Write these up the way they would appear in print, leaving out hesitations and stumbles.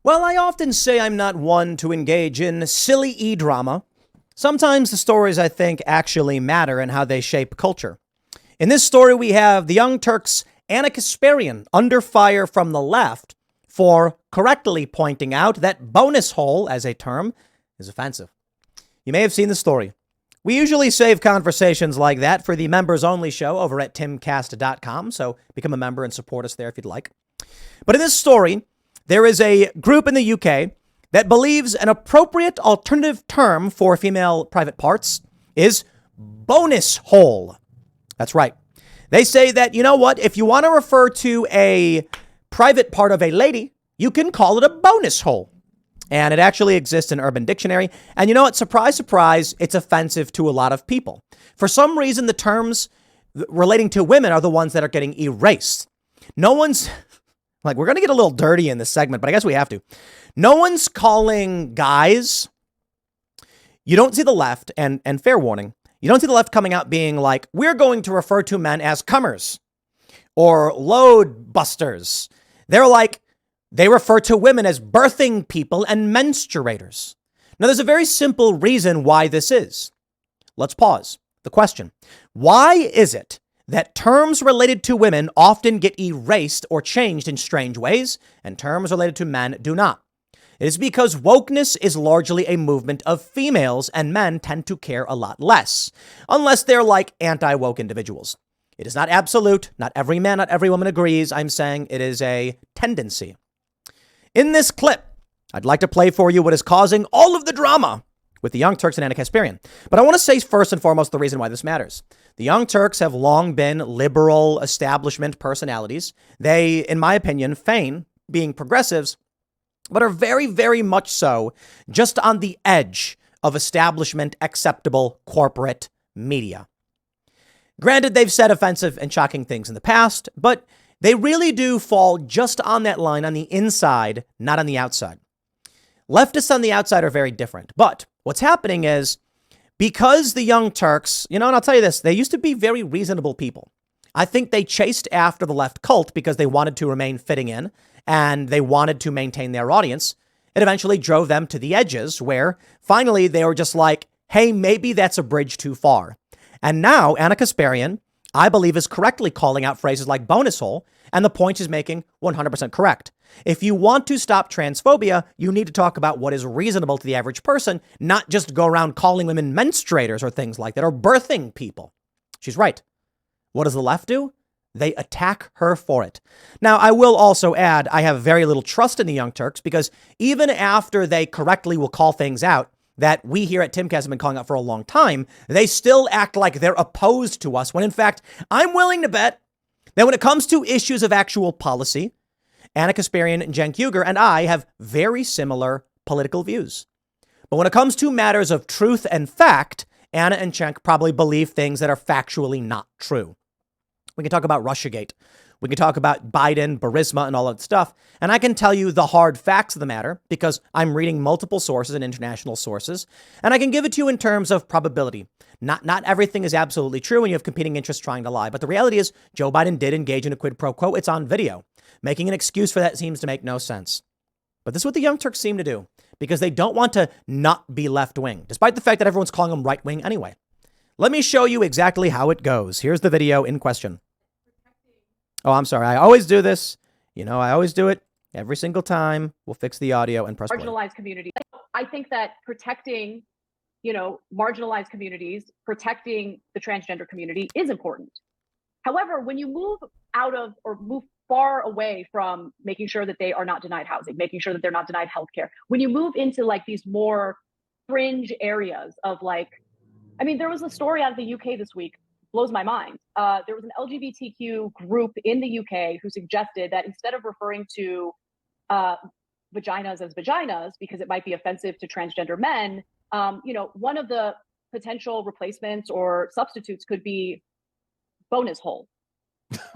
Well, I often say I'm not one to engage in silly e-drama. Sometimes the stories I think actually matter and how they shape culture. In this story, we have the Young Turks' Anna Kasparian under fire from the left for correctly pointing out that bonus hole as a term is offensive. You may have seen the story. We usually save conversations like that for the members only show over at timcast.com, so become a member and support us there if you'd like. But in this story, there is a group in the UK that believes an appropriate alternative term for female private parts is bonus hole. That's right. They say that, you know what, if you want to refer to a private part of a lady, you can call it a bonus hole. And it actually exists in Urban Dictionary. And you know what? Surprise, surprise, it's offensive to a lot of people. For some reason, the terms relating to women are the ones that are getting erased. No one's like, we're going to get a little dirty in this segment, but I guess we have to. No one's calling guys. You don't see the left, and fair warning, you don't see the left coming out being like, we're going to refer to men as cummers or load busters. They're like, they refer to women as birthing people and menstruators. Now, there's a very simple reason why this is. Let's pause. The question, why is it that terms related to women often get erased or changed in strange ways, and terms related to men do not? It is because wokeness is largely a movement of females, and men tend to care a lot less, unless they're like anti-woke individuals. It is not absolute. Not every man, not every woman agrees. I'm saying it is a tendency. In this clip, I'd like to play for you what is causing all of the drama with the Young Turks and Anna Kasparian. But I want to say first and foremost the reason why this matters. The Young Turks have long been liberal establishment personalities. They, in my opinion, feign being progressives, but are very, very much so just on the edge of establishment acceptable corporate media. Granted, they've said offensive and shocking things in the past, but they really do fall just on that line on the inside, not on the outside. Leftists on the outside are very different. But what's happening is because the Young Turks, and I'll tell you this, they used to be very reasonable people. I think they chased after the left cult because they wanted to remain fitting in and they wanted to maintain their audience. It eventually drove them to the edges where finally they were just like, hey, maybe that's a bridge too far. And now Anna Kasparian, I believe, is correctly calling out phrases like bonus hole, and the point she's making 100% correct. If you want to stop transphobia, you need to talk about what is reasonable to the average person, not just go around calling women menstruators or things like that, or birthing people. She's right. What does the left do? They attack her for it. Now, I will also add, I have very little trust in the Young Turks because even after they correctly will call things out that we here at Timcast have been calling out for a long time, they still act like they're opposed to us when in fact, I'm willing to bet that when it comes to issues of actual policy, Anna Kasparian and Cenk Uygur and I have very similar political views. But when it comes to matters of truth and fact, Anna and Cenk probably believe things that are factually not true. We can talk about Russiagate. We can talk about Biden, Burisma, and all that stuff. And I can tell you the hard facts of the matter because I'm reading multiple sources and international sources. And I can give it to you in terms of probability. Not everything is absolutely true when you have competing interests trying to lie. But the reality is Joe Biden did engage in a quid pro quo. It's on video. Making an excuse for that seems to make no sense. But this is what the Young Turks seem to do because they don't want to not be left wing, despite the fact that everyone's calling them right wing anyway. Let me show you exactly how it goes. Here's the video in question. Oh, I'm sorry. I always do this. I always do it every single time. We'll fix the audio and press play. Marginalized communities. I think that protecting, marginalized communities, protecting the transgender community is important. However, when you move out of or move far away from making sure that they are not denied housing, making sure that they're not denied healthcare, when you move into like these more fringe areas of there was a story out of the UK this week, blows my mind. There was an LGBTQ group in the UK who suggested that instead of referring to vaginas as vaginas, because it might be offensive to transgender men, one of the potential replacements or substitutes could be bonus hole.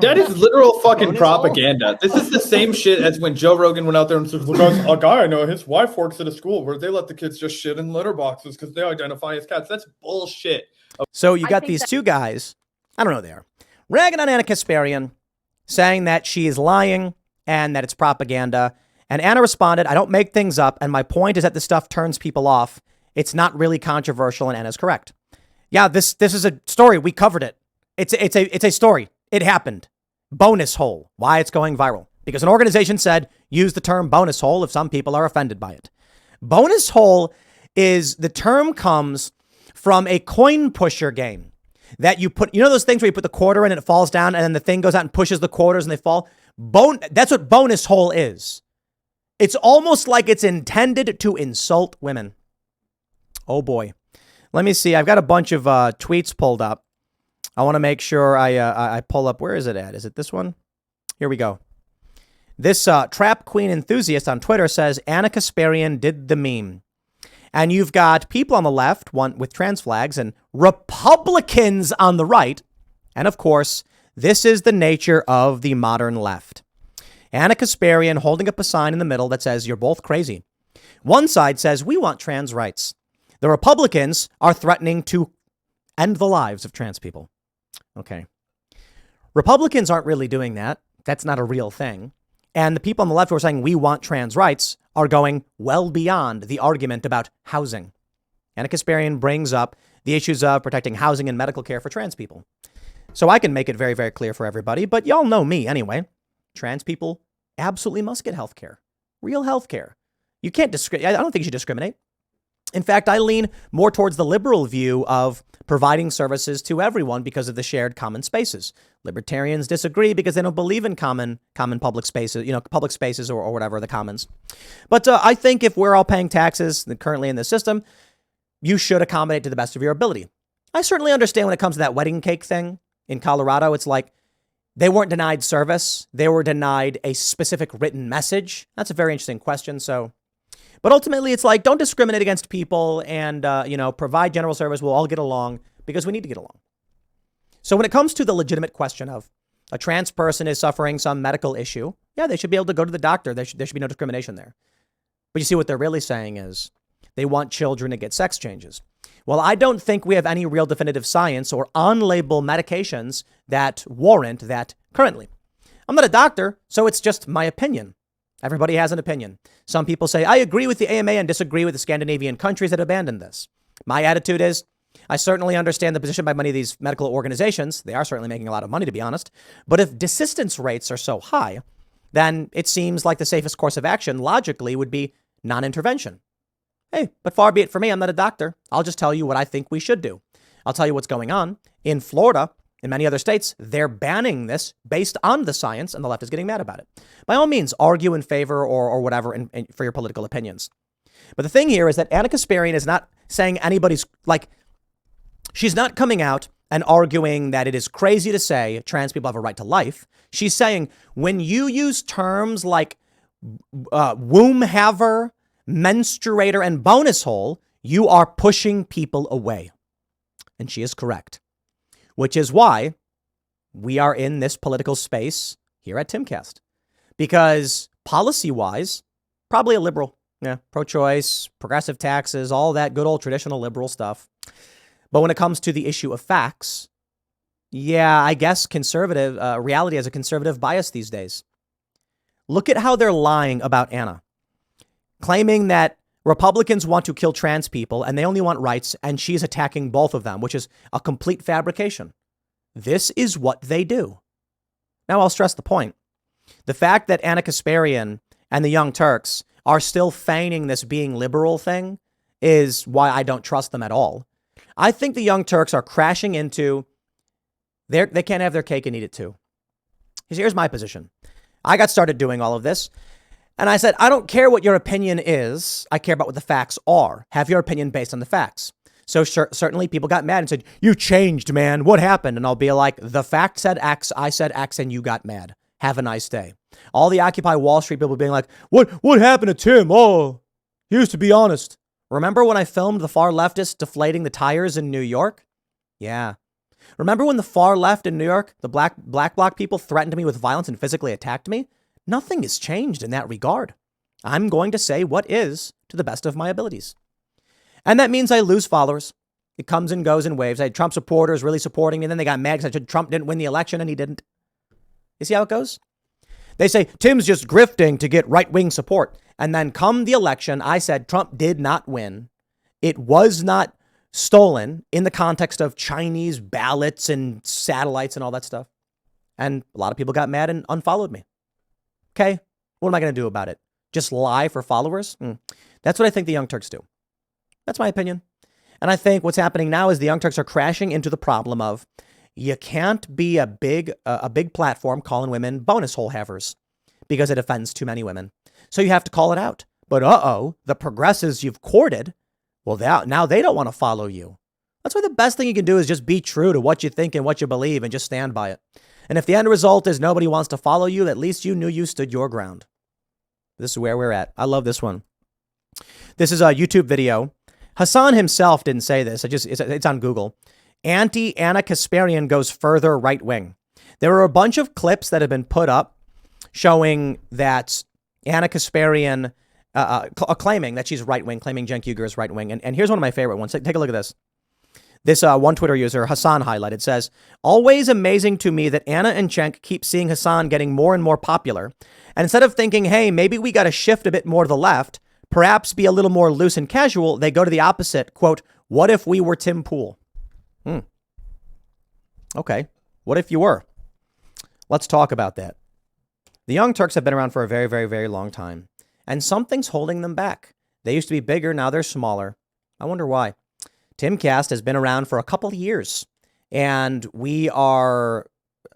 That is literal fucking propaganda. This is the same shit as when Joe Rogan went out there and said, look, a guy I know, his wife works at a school where they let the kids just shit in litter boxes because they identify as cats. That's bullshit. So you got these two guys, I don't know who they are, ragging on Anna Kasparian, saying that she is lying and that it's propaganda. And Anna responded, I don't make things up. And my point is that this stuff turns people off. It's not really controversial. And Anna's correct. Yeah, this is a story. We covered it. It's a story. It happened. Bonus hole. Why it's going viral. Because an organization said, use the term bonus hole if some people are offended by it. Bonus hole is the term comes from a coin pusher game that you put, those things where you put the quarter in and it falls down and then the thing goes out and pushes the quarters and they fall. That's what bonus hole is. It's almost like it's intended to insult women. Oh boy. Let me see. I've got a bunch of tweets pulled up. I want to make sure I pull up. Where is it at? Is it this one? Here we go. This trap queen enthusiast on Twitter says Anna Kasparian did the meme. And you've got people on the left, one with trans flags, and Republicans on the right. And of course, this is the nature of the modern left. Anna Kasparian holding up a sign in the middle that says, you're both crazy. One side says, we want trans rights. The Republicans are threatening to end the lives of trans people. Okay. Republicans aren't really doing that. That's not a real thing. And the people on the left who are saying we want trans rights are going well beyond the argument about housing. Anna Kasparian brings up the issues of protecting housing and medical care for trans people. So I can make it very, very clear for everybody, but y'all know me anyway. Trans people absolutely must get health care, real health care. You can't discriminate. I don't think you should discriminate. In fact, I lean more towards the liberal view of providing services to everyone because of the shared common spaces. Libertarians disagree because they don't believe in common public spaces, public spaces or whatever, the commons. But I think if we're all paying taxes currently in the system, you should accommodate to the best of your ability. I certainly understand when it comes to that wedding cake thing in Colorado. It's like they weren't denied service. They were denied a specific written message. That's a very interesting question. But ultimately, it's like, don't discriminate against people and, provide general service. We'll all get along because we need to get along. So when it comes to the legitimate question of a trans person is suffering some medical issue, yeah, they should be able to go to the doctor. There should be no discrimination there. But you see what they're really saying is they want children to get sex changes. Well, I don't think we have any real definitive science or on-label medications that warrant that currently. I'm not a doctor, so it's just my opinion. Everybody has an opinion. Some people say, I agree with the AMA and disagree with the Scandinavian countries that abandoned this. My attitude is, I certainly understand the position by many of these medical organizations. They are certainly making a lot of money, to be honest. But if desistance rates are so high, then it seems like the safest course of action logically would be non-intervention. Hey, but far be it from me. I'm not a doctor. I'll just tell you what I think we should do. I'll tell you what's going on. In Florida, in many other states, they're banning this based on the science, and the left is getting mad about it. By all means, argue in favor or whatever for your political opinions. But the thing here is that Anna Kasparian is not saying she's not coming out and arguing that it is crazy to say trans people have a right to life. She's saying when you use terms like womb haver, menstruator, and bonus hole, you are pushing people away. And she is correct. Which is why we are in this political space here at Timcast. Because policy-wise, probably a liberal. Yeah, pro-choice, progressive taxes, all that good old traditional liberal stuff. But when it comes to the issue of facts, yeah, I guess conservative reality has a conservative bias these days. Look at how they're lying about Anna. Claiming that Republicans want to kill trans people and they only want rights, and she's attacking both of them, which is a complete fabrication. This is what they do. Now, I'll stress the point. The fact that Anna Kasparian and the Young Turks are still feigning this being liberal thing is why I don't trust them at all. I think the Young Turks are crashing into they can't have their cake and eat it too. Here's my position. I got started doing all of this. And I said, I don't care what your opinion is. I care about what the facts are. Have your opinion based on the facts. So certainly people got mad and said, you changed, man. What happened? And I'll be like, the fact said X, I said X, and you got mad. Have a nice day. All the Occupy Wall Street people being like, what happened to Tim? Oh, he used to be honest. Remember when I filmed the far leftists deflating the tires in New York? Yeah. Remember when the far left in New York, the black bloc people threatened me with violence and physically attacked me? Nothing has changed in that regard. I'm going to say what is to the best of my abilities. And that means I lose followers. It comes and goes in waves. I had Trump supporters really supporting me. And then they got mad because I said Trump didn't win the election and he didn't. You see how it goes? They say Tim's just grifting to get right-wing support. And then come the election, I said Trump did not win. It was not stolen in the context of Chinese ballots and satellites and all that stuff. And a lot of people got mad and unfollowed me. Okay, what am I going to do about it? Just lie for followers? That's what I think the Young Turks do. That's my opinion. And I think what's happening now is the Young Turks are crashing into the problem of you can't be a big platform calling women bonus hole havers because it offends too many women. So you have to call it out. But the progressives you've courted, well, now they don't want to follow you. That's why the best thing you can do is just be true to what you think and what you believe and just stand by it. And if the end result is nobody wants to follow you, at least you knew you stood your ground. This is where we're at. I love this one. This is a YouTube video. Hassan himself didn't say this. It's on Google. Anti-Anna Kasparian goes further right wing. There are a bunch of clips that have been put up showing that Anna Kasparian claiming that she's right wing, claiming Cenk Uygur is right wing. And here's one of my favorite ones. Take a look at this. This one Twitter user, Hassan highlighted, says, always amazing to me that Anna and Cenk keep seeing Hassan getting more and more popular. And instead of thinking, hey, maybe we got to shift a bit more to the left, perhaps be a little more loose and casual, they go to the opposite. Quote, what if we were Tim Pool? Okay, what if you were? Let's talk about that. The Young Turks have been around for a very, very, very long time. And something's holding them back. They used to be bigger, now they're smaller. I wonder why. Timcast has been around for a couple of years. And we are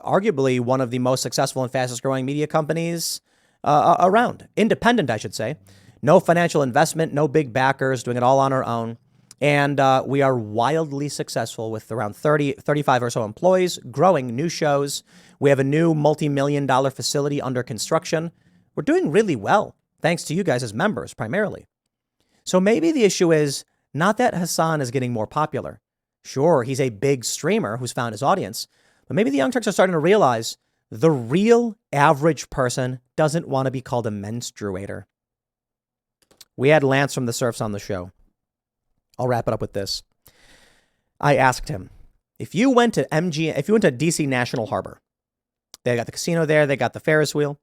arguably one of the most successful and fastest growing media companies around. Independent, I should say. No financial investment, no big backers, doing it all on our own. And we are wildly successful with around 35 or so employees, growing new shows. We have a new multi-million-dollar facility under construction. We're doing really well, thanks to you guys as members, primarily. So maybe the issue is not that Hassan is getting more popular. Sure, he's a big streamer who's found his audience. But maybe the Young Turks are starting to realize the real average person doesn't want to be called a menstruator. We had Lance from the Surfs on the show. I'll wrap it up with this. I asked him, if you went to DC National Harbor, they got the casino there, they got the Ferris wheel,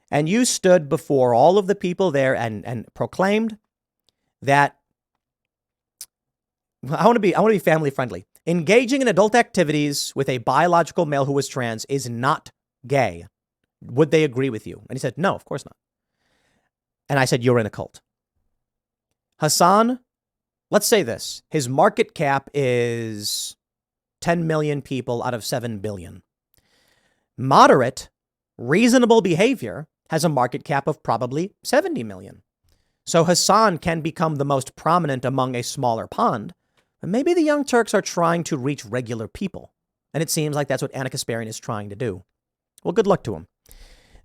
and you stood before all of the people there and proclaimed that I want to be family friendly. Engaging in adult activities with a biological male who was trans is not gay. Would they agree with you? And he said, no, of course not. And I said, you're in a cult. Hassan, let's say this. His market cap is 10 million people out of 7 billion. Moderate, reasonable behavior has a market cap of probably 70 million. So Hassan can become the most prominent among a smaller pond. But maybe the Young Turks are trying to reach regular people. And it seems like that's what Anna Kasparian is trying to do. Well, good luck to him.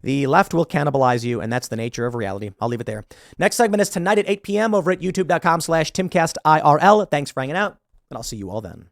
The left will cannibalize you, and that's the nature of reality. I'll leave it there. Next segment is tonight at 8 p.m. over at youtube.com/TimcastIRL. Thanks for hanging out, and I'll see you all then.